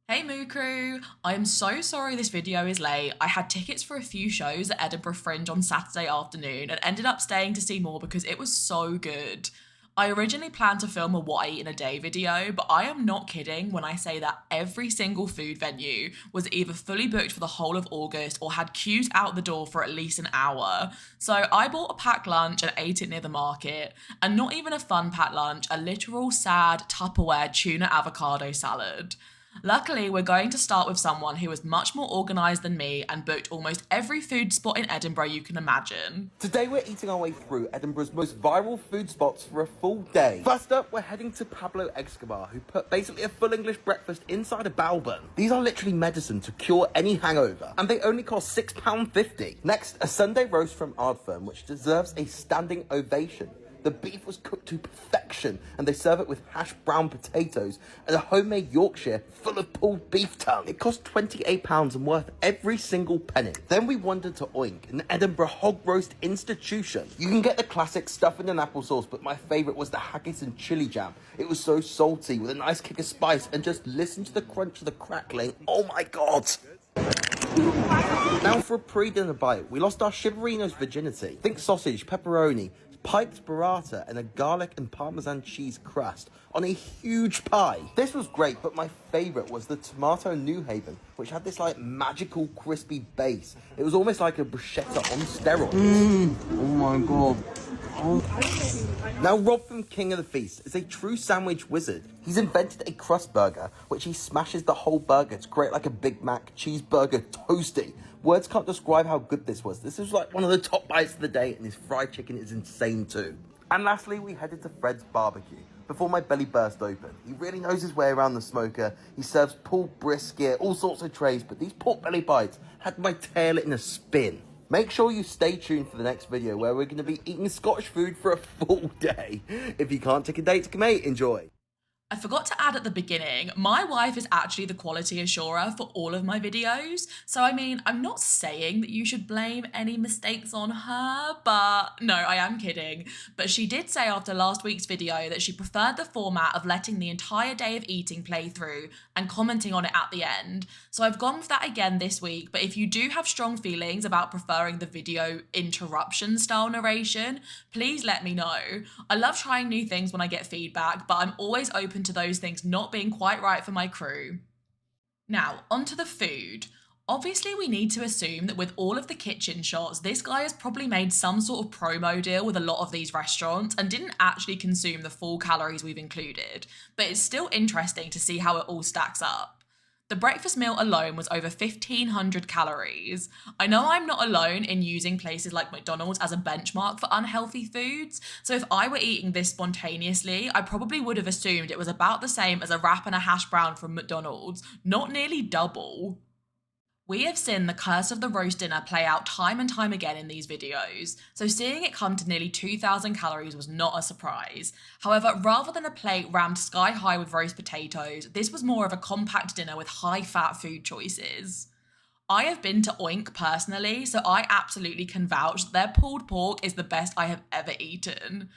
Hey Moo Crew! I am so sorry this video is late. I had tickets for a few shows at Edinburgh Fringe on Saturday afternoon and ended up staying to see more because it was so good. I originally planned to film a what I eat in a day video, but I am not kidding when I say that every single food venue was either fully booked for the whole of August or had queues out the door for at least an hour. So I bought a packed lunch and ate it near the market, and not even a fun packed lunch, a literal sad Tupperware tuna avocado salad. Luckily, we're going to start with someone who is much more organised than me and booked almost every food spot in Edinburgh you can imagine. Today we're eating our way through Edinburgh's most viral food spots for a full day. First up, we're heading to Pablo Escobar, who put basically a full English breakfast inside a bourbon. These are literally medicine to cure any hangover, and they only cost £6.50. Next, a Sunday roast from Ardfern, which deserves a standing ovation. The beef was cooked to perfection, and they serve it with hashed brown potatoes and a homemade Yorkshire full of pulled beef tongue. It cost £28 and worth every single penny. Then we wandered to Oink, an Edinburgh hog roast institution. You can get the classic stuffing and applesauce, but my favourite was the haggis and chilli jam. It was so salty with a nice kick of spice, and just listen to the crunch of the crackling. Oh my god! Now for a pre-dinner bite, we lost our Chivarino's virginity. Think sausage, pepperoni, piped burrata, and a garlic and parmesan cheese crust on a huge pie. This was great, but my favourite was the tomato New Haven, which had this like magical crispy base. It was almost like a bruschetta on steroids. Oh my god. Now Rob from King of the Feast is a true sandwich wizard. He's invented a crust burger, which he smashes the whole burger to create like a Big Mac cheeseburger toasty. Words can't describe how good this was. This was like one of the top bites of the day, and his fried chicken is insane too. And lastly, we headed to Fred's Barbecue before my belly burst open. He really knows his way around the smoker. He serves pulled brisket, all sorts of trays, but these pork belly bites had my tail in a spin. Make sure you stay tuned for the next video where we're going to be eating Scottish food for a full day. If you can't take a date to come eat, enjoy. I forgot to add at the beginning, my wife is actually the quality assurer for all of my videos. So I mean, I'm not saying that you should blame any mistakes on her, but no, I am kidding. But she did say after last week's video that she preferred the format of letting the entire day of eating play through and commenting on it at the end. So I've gone with that again this week, but if you do have strong feelings about preferring the video interruption style narration, please let me know. I love trying new things when I get feedback, but I'm always open to those things not being quite right for my crew. Now, onto the food. Obviously, we need to assume that with all of the kitchen shots, this guy has probably made some sort of promo deal with a lot of these restaurants and didn't actually consume the full calories we've included, but it's still interesting to see how it all stacks up. The breakfast meal alone was over 1,500 calories. I know I'm not alone in using places like McDonald's as a benchmark for unhealthy foods, so if I were eating this spontaneously, I probably would have assumed it was about the same as a wrap and a hash brown from McDonald's, not nearly double. We have seen the curse of the roast dinner play out time and time again in these videos, so seeing it come to nearly 2,000 calories was not a surprise. However, rather than a plate rammed sky high with roast potatoes, this was more of a compact dinner with high-fat food choices. I have been to Oink personally, so I absolutely can vouch that their pulled pork is the best I have ever eaten.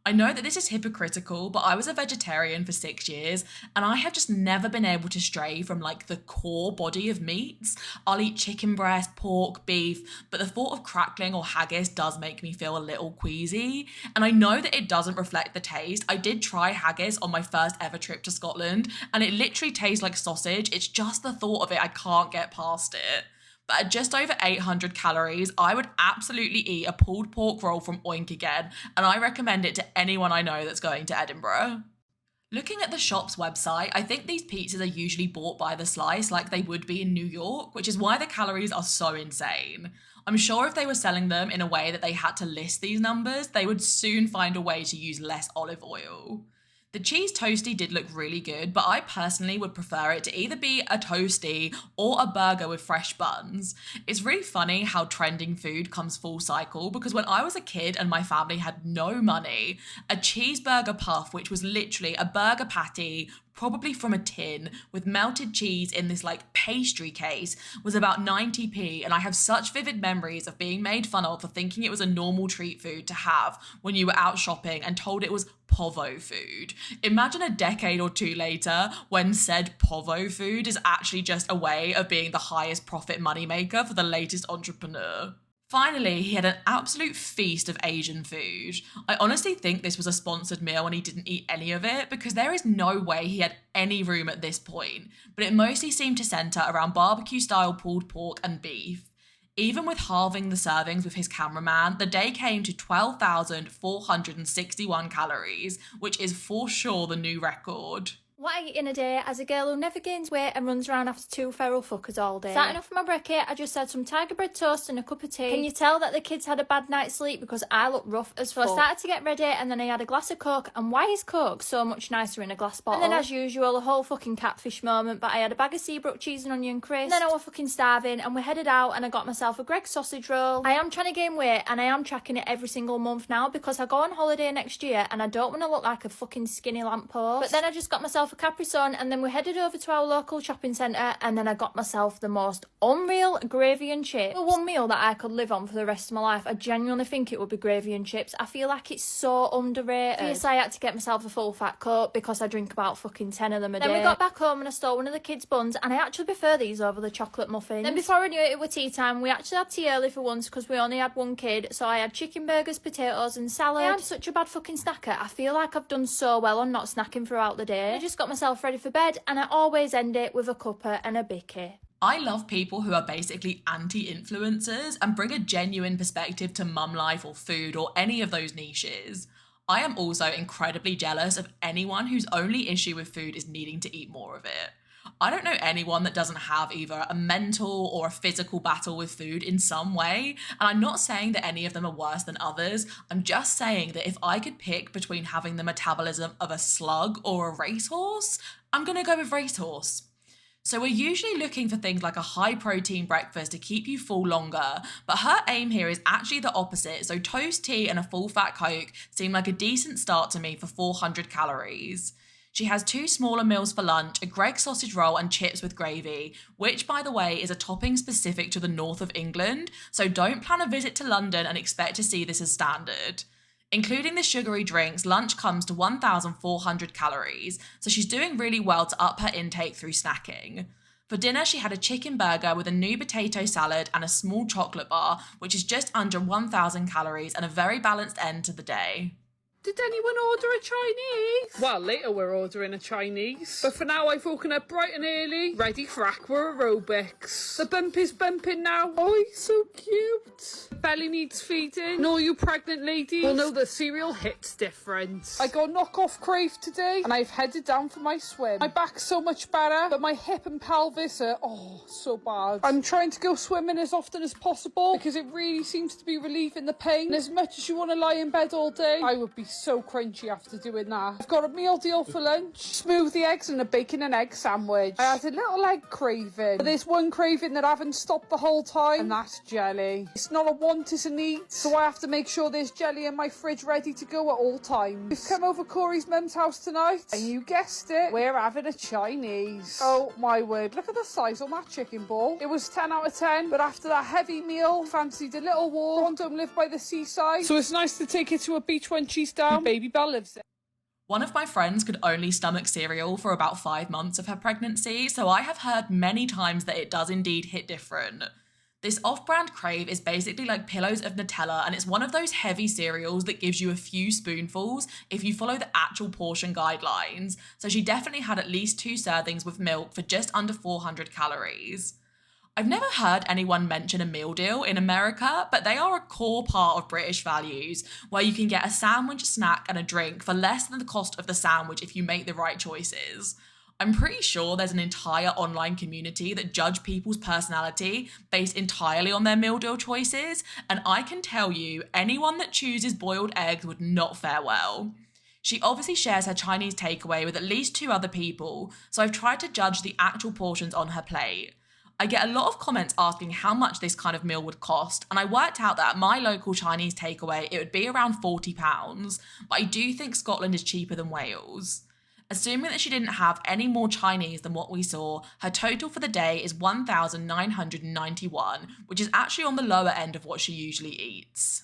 I know that this is hypocritical, but I was a vegetarian for 6 years and I have just never been able to stray from like the core body of meats. I'll eat chicken breast, pork, beef, but the thought of crackling or haggis does make me feel a little queasy. And I know that it doesn't reflect the taste. I did try haggis on my first ever trip to Scotland and it literally tastes like sausage. It's just the thought of it, I can't get past it. But at just over 800 calories, I would absolutely eat a pulled pork roll from Oink again, and I recommend it to anyone I know that's going to Edinburgh. Looking at the shop's website, I think these pizzas are usually bought by the slice like they would be in New York, which is why the calories are so insane. I'm sure if they were selling them in a way that they had to list these numbers, they would soon find a way to use less olive oil. The cheese toasty did look really good, but I personally would prefer it to either be a toasty or a burger with fresh buns. It's really funny how trending food comes full cycle because when I was a kid and my family had no money, a cheeseburger puff, which was literally a burger patty, probably from a tin, with melted cheese in this like pastry case, was about 90p, and I have such vivid memories of being made fun of for thinking it was a normal treat food to have when you were out shopping and told it was povo food. Imagine a decade or two later when said povo food is actually just a way of being the highest profit moneymaker for the latest entrepreneur. Finally, he had an absolute feast of Asian food. I honestly think this was a sponsored meal and he didn't eat any of it because there is no way he had any room at this point, but it mostly seemed to centre around barbecue-style pulled pork and beef. Even with halving the servings with his cameraman, the day came to 12,461 calories, which is for sure the new record. What I eat in a day as a girl who never gains weight and runs around after two feral fuckers all day. Starting off my brekkie, I just had some tiger bread toast and a cup of tea. Can you tell that the kids had a bad night's sleep because I look rough as fuck? So I started to get ready and then I had a glass of Coke, and why is Coke so much nicer in a glass bottle? And then as usual, a whole fucking catfish moment, but I had a bag of Seabrook cheese and onion crisps. And then I was fucking starving and we headed out and I got myself a Greggs sausage roll. I am trying to gain weight and I am tracking it every single month now because I go on holiday next year and I don't want to look like a fucking skinny lamppost. But then I just got myself a Capri Sun and then we headed over to our local shopping centre and then I got myself the most unreal gravy and chips. For one meal that I could live on for the rest of my life, I genuinely think it would be gravy and chips. I feel like it's so underrated. Yes, I had to get myself a full fat Coke because I drink about fucking 10 of them a day. Then we got back home and I stole one of the kids' buns and I actually prefer these over the chocolate muffins. Then before I knew it, it was tea time. We actually had tea early for once because we only had one kid, so I had chicken burgers, potatoes and salad. I am such a bad fucking snacker. I feel like I've done so well on not snacking throughout the day. I just got myself ready for bed and I always end it with a cuppa and a bicky. I love people who are basically anti-influencers and bring a genuine perspective to mum life or food or any of those niches. I am also incredibly jealous of anyone whose only issue with food is needing to eat more of it. I don't know anyone that doesn't have either a mental or a physical battle with food in some way, and I'm not saying that any of them are worse than others. I'm just saying that if I could pick between having the metabolism of a slug or a racehorse, I'm gonna go with racehorse. So we're usually looking for things like a high protein breakfast to keep you full longer, but her aim here is actually the opposite. So toast tea and a full fat Coke seem like a decent start to me for 400 calories. She has 2 smaller meals for lunch, a Greggs sausage roll and chips with gravy, which by the way is a topping specific to the north of England, so don't plan a visit to London and expect to see this as standard. Including the sugary drinks, lunch comes to 1,400 calories, so she's doing really well to up her intake through snacking. For dinner, she had a chicken burger with a new potato salad and a small chocolate bar, which is just under 1,000 calories and a very balanced end to the day. Did anyone order a Chinese? Well, later we're ordering a Chinese. But for now, I've woken up bright and early, ready for aqua aerobics. The bump is bumping now. Oh, he's so cute. Belly needs feeding. And all you pregnant ladies will know the cereal hits different. I got knockoff Crave today, and I've headed down for my swim. My back's so much better, but my hip and pelvis are, so bad. I'm trying to go swimming as often as possible because it really seems to be relieving the pain. And as much as you want to lie in bed all day, I would be so crunchy after doing that. I've got a meal deal for lunch, smoothie eggs and a bacon and egg sandwich. I had a little egg craving, but there's one craving that I haven't stopped the whole time, and that's jelly. It's not a want, it's a need, so I have to make sure there's jelly in my fridge ready to go at all times. We've come over Corey's mum's house tonight, and you guessed it, we're having a Chinese. Oh my word, look at the size on that chicken ball. It was 10 out of 10, but after that heavy meal, fancied a little walk. I don't live by the seaside, so it's nice to take it to a beach when she's down. Baby Belle lives there. One of my friends could only stomach cereal for about 5 months of her pregnancy, so I have heard many times that it does indeed hit different. This off-brand Crave is basically like pillows of Nutella, and it's one of those heavy cereals that gives you a few spoonfuls if you follow the actual portion guidelines, so she definitely had at least 2 servings with milk for just under 400 calories. I've never heard anyone mention a meal deal in America, but they are a core part of British values, where you can get a sandwich, snack, and a drink for less than the cost of the sandwich if you make the right choices. I'm pretty sure there's an entire online community that judge people's personality based entirely on their meal deal choices, and I can tell you, anyone that chooses boiled eggs would not fare well. She obviously shares her Chinese takeaway with at least 2 other people, so I've tried to judge the actual portions on her plate. I get a lot of comments asking how much this kind of meal would cost, and I worked out that at my local Chinese takeaway it would be around £40, but I do think Scotland is cheaper than Wales. Assuming that she didn't have any more Chinese than what we saw, her total for the day is 1,991, which is actually on the lower end of what she usually eats.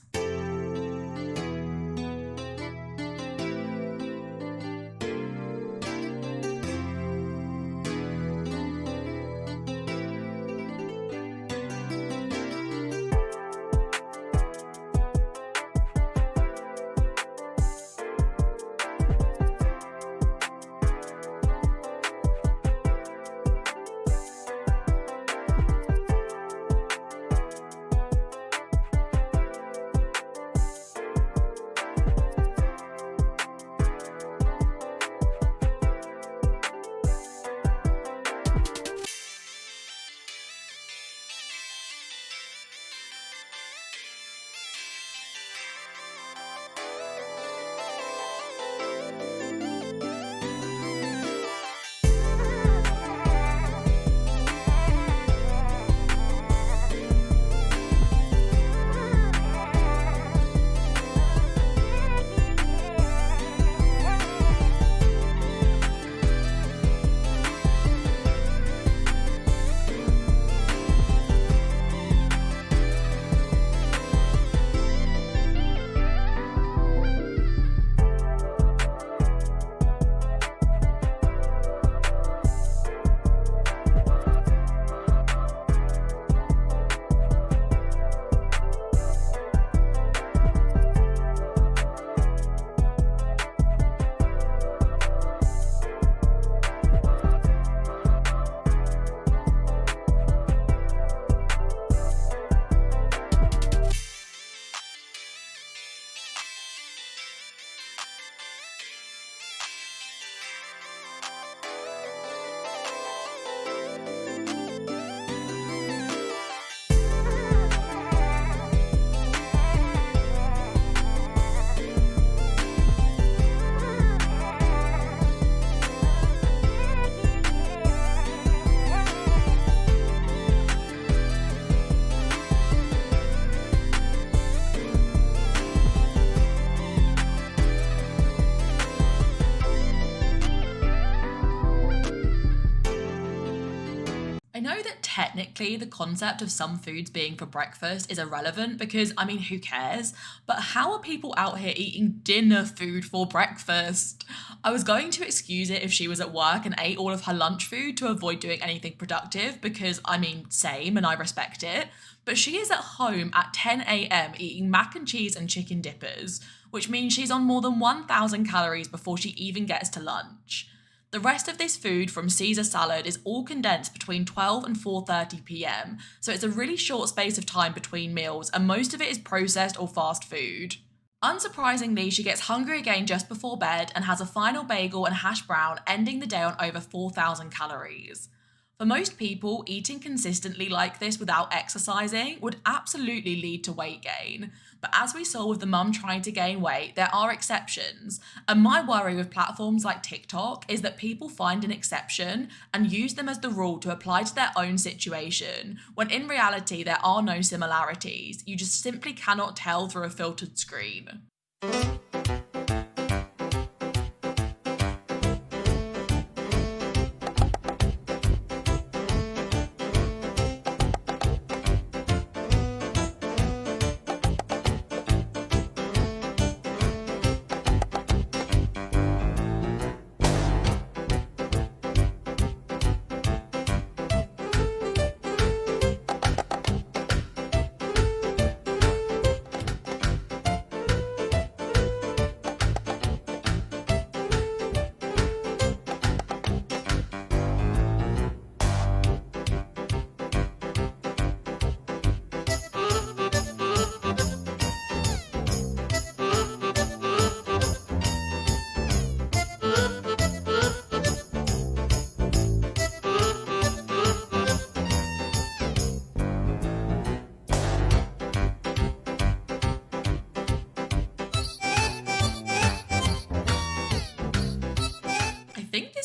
Technically, the concept of some foods being for breakfast is irrelevant because, I mean, who cares? But how are people out here eating dinner food for breakfast? I was going to excuse it if she was at work and ate all of her lunch food to avoid doing anything productive because, I mean, same, and I respect it. But she is at home at 10 a.m. eating mac and cheese and chicken dippers, which means she's on more than 1,000 calories before she even gets to lunch. The rest of this food from Caesar salad is all condensed between 12 and 4:30 p.m, so it's a really short space of time between meals and most of it is processed or fast food. Unsurprisingly, she gets hungry again just before bed and has a final bagel and hash brown, ending the day on over 4,000 calories. For most people, eating consistently like this without exercising would absolutely lead to weight gain. But as we saw with the mum trying to gain weight, there are exceptions. And my worry with platforms like TikTok is that people find an exception and use them as the rule to apply to their own situation, when in reality there are no similarities. You just simply cannot tell through a filtered screen.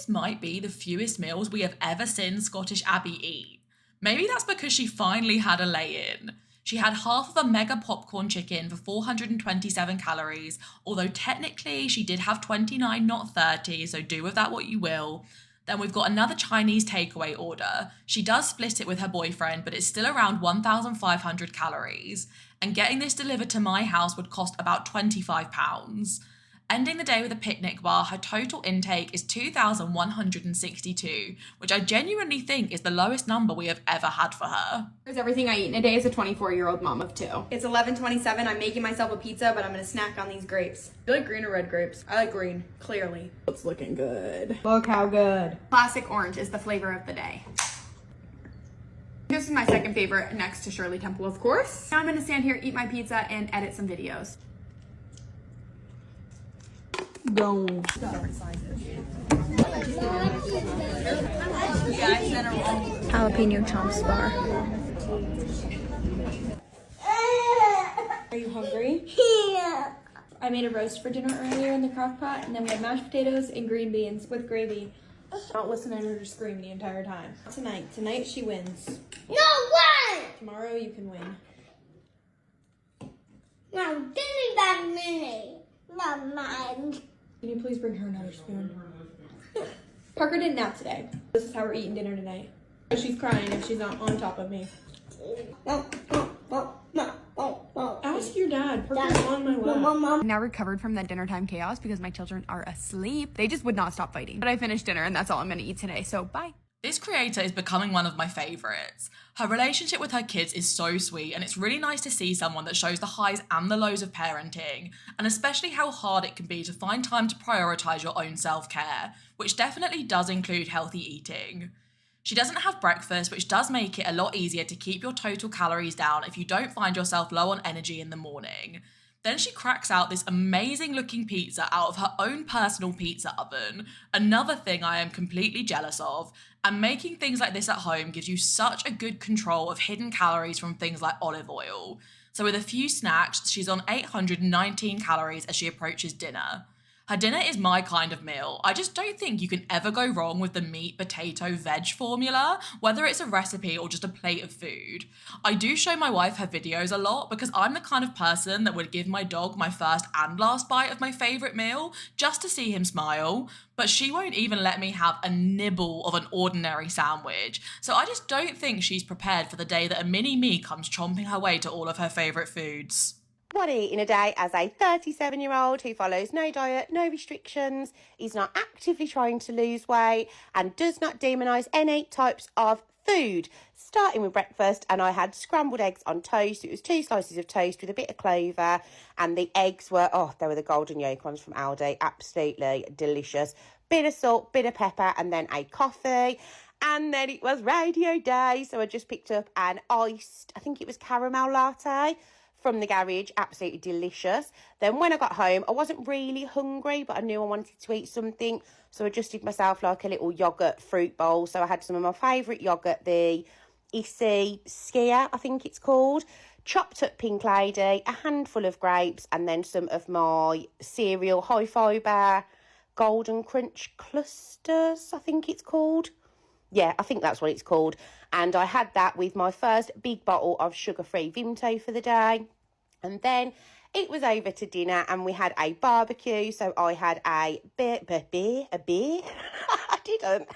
Might be the fewest meals we have ever seen Scottish Abby eat. Maybe that's because she finally had a lay-in. She had half of a mega popcorn chicken for 427 calories, although technically she did have 29, not 30, so do with that what you will. Then we've got another Chinese takeaway order. She does split it with her boyfriend, but it's still around 1,500 calories. And getting this delivered to my house would cost about £25. Ending the day with a picnic bar, her total intake is 2,162, which I genuinely think is the lowest number we have ever had for her. Here's everything I eat in a day as a 24-year-old mom of 2. It's 11:27. I'm making myself a pizza, but I'm gonna snack on these grapes. Do you like green or red grapes? I like green, clearly. It's looking good. Look how good. Classic orange is the flavor of the day. This is my second favorite, next to Shirley Temple, of course. Now I'm gonna stand here, eat my pizza, and edit some videos. Go. Jalapeno chomps bar. Are you hungry? Yeah. I made a roast for dinner earlier in the crock pot, and then we had mashed potatoes and green beans with gravy. Don't listen to her just scream the entire time. Tonight she wins. No way! Tomorrow you can win. Now give me that mini. Not mine. Can you please bring her another spoon? Parker didn't nap today. This is how we're eating dinner tonight. She's crying if she's not on top of me. Ask your dad. Parker's on my lap. Now recovered from that dinner time chaos because my children are asleep. They just would not stop fighting. But I finished dinner and that's all I'm going to eat today. So bye. This creator is becoming one of my favourites. Her relationship with her kids is so sweet, and it's really nice to see someone that shows the highs and the lows of parenting, and especially how hard it can be to find time to prioritise your own self-care, which definitely does include healthy eating. She doesn't have breakfast, which does make it a lot easier to keep your total calories down if you don't find yourself low on energy in the morning. Then she cracks out this amazing looking pizza out of her own personal pizza oven, another thing I am completely jealous of, and making things like this at home gives you such a good control of hidden calories from things like olive oil. So with a few snacks, she's on 819 calories as she approaches dinner. Her dinner is my kind of meal. I just don't think you can ever go wrong with the meat, potato, veg formula, whether it's a recipe or just a plate of food. I do show my wife her videos a lot because I'm the kind of person that would give my dog my first and last bite of my favourite meal just to see him smile, but she won't even let me have a nibble of an ordinary sandwich. So I just don't think she's prepared for the day that a mini me comes chomping her way to all of her favourite foods. What I eat in a day as a 37-year-old who follows no diet, no restrictions, is not actively trying to lose weight, and does not demonise any types of food. Starting with breakfast, and I had scrambled eggs on toast. It was 2 slices of toast with a bit of clover, and the eggs were, they were the golden yolk ones from Aldi, absolutely delicious. Bit of salt, bit of pepper, and then a coffee. And then it was radio day, so I just picked up an iced, I think it was caramel latte, from the garage, absolutely delicious. Then when I got home, I wasn't really hungry, but I knew I wanted to eat something, so I just did myself like a little yoghurt fruit bowl. So I had some of my favourite yoghurt, the Issy Skier, I think it's called, chopped up pink lady, a handful of grapes, and then some of my cereal high fibre golden crunch clusters, I think it's called. Yeah, I think that's what it's called. And I had that with my first big bottle of sugar-free Vimto for the day. And then it was over to dinner and we had a barbecue. So I had a beer? I didn't.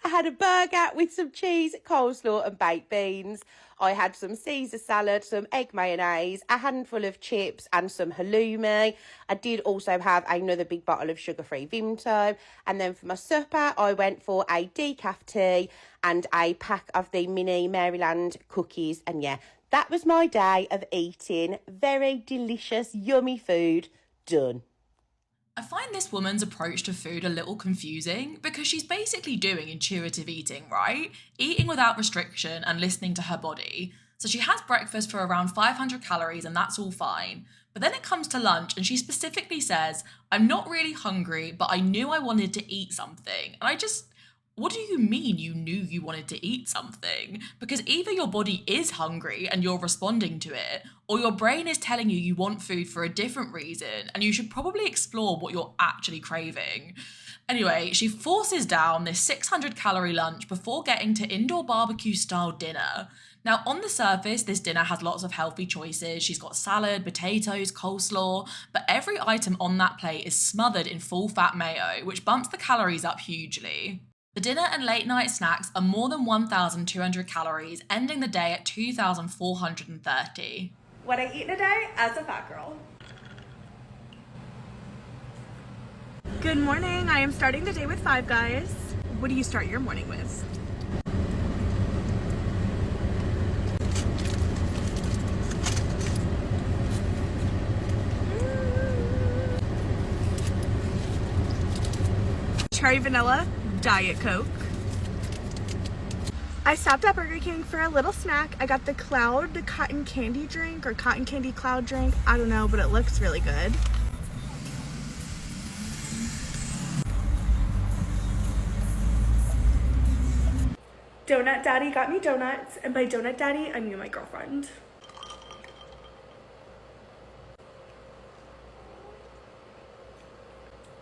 I had a burger with some cheese, coleslaw and baked beans. I had some Caesar salad, some egg mayonnaise, a handful of chips and some halloumi. I did also have another big bottle of sugar-free Vimto. And then for my supper, I went for a decaf tea and a pack of the mini Maryland cookies. And yeah, that was my day of eating very delicious, yummy food. Done. I find this woman's approach to food a little confusing because she's basically doing intuitive eating, right? Eating without restriction and listening to her body. So she has breakfast for around 500 calories and that's all fine. But then it comes to lunch and she specifically says, I'm not really hungry, but I knew I wanted to eat something. And what do you mean you knew you wanted to eat something? Because either your body is hungry and you're responding to it, or your brain is telling you you want food for a different reason, and you should probably explore what you're actually craving. Anyway, she forces down this 600 calorie lunch before getting to indoor barbecue style dinner. Now, on the surface, this dinner has lots of healthy choices. She's got salad, potatoes, coleslaw, but every item on that plate is smothered in full-fat mayo, which bumps the calories up hugely. The dinner and late night snacks are more than 1,200 calories, ending the day at 2,430. What I eat in a day as a fat girl. Good morning. I am starting the day with Five Guys. What do you start your morning with? Cherry vanilla, Diet Coke. I stopped at Burger King for a little snack. I got the cotton candy drink or cotton candy cloud drink. I don't know, but it looks really good. Donut Daddy got me donuts, and by Donut Daddy, I mean my girlfriend.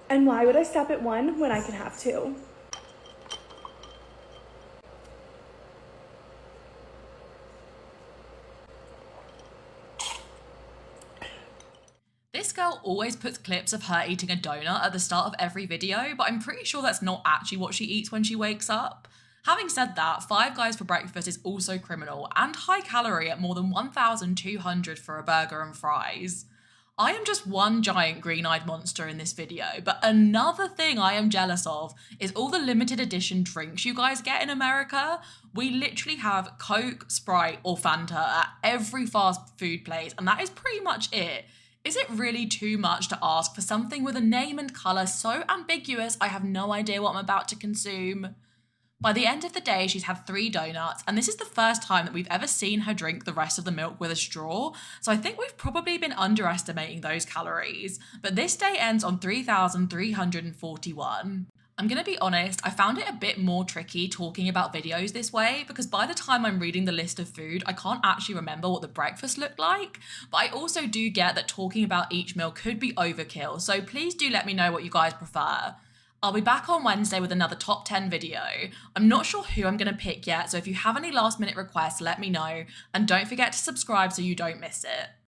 And why would I stop at one when I can have two? This girl always puts clips of her eating a donut at the start of every video, but I'm pretty sure that's not actually what she eats when she wakes up. Having said that, Five Guys for breakfast is also criminal and high calorie at more than 1,200 for a burger and fries. I am just one giant green-eyed monster in this video, but another thing I am jealous of is all the limited edition drinks you guys get in America. We literally have Coke, Sprite, or Fanta at every fast food place, and that is pretty much it. Is it really too much to ask for something with a name and colour so ambiguous I have no idea what I'm about to consume? By the end of the day, she's had 3 donuts, and this is the first time that we've ever seen her drink the rest of the milk with a straw, so I think we've probably been underestimating those calories. But this day ends on 3,341. I'm gonna be honest, I found it a bit more tricky talking about videos this way, because by the time I'm reading the list of food, I can't actually remember what the breakfast looked like, but I also do get that talking about each meal could be overkill, so please do let me know what you guys prefer. I'll be back on Wednesday with another top 10 video. I'm not sure who I'm going to pick yet, so if you have any last minute requests, let me know. And don't forget to subscribe so you don't miss it.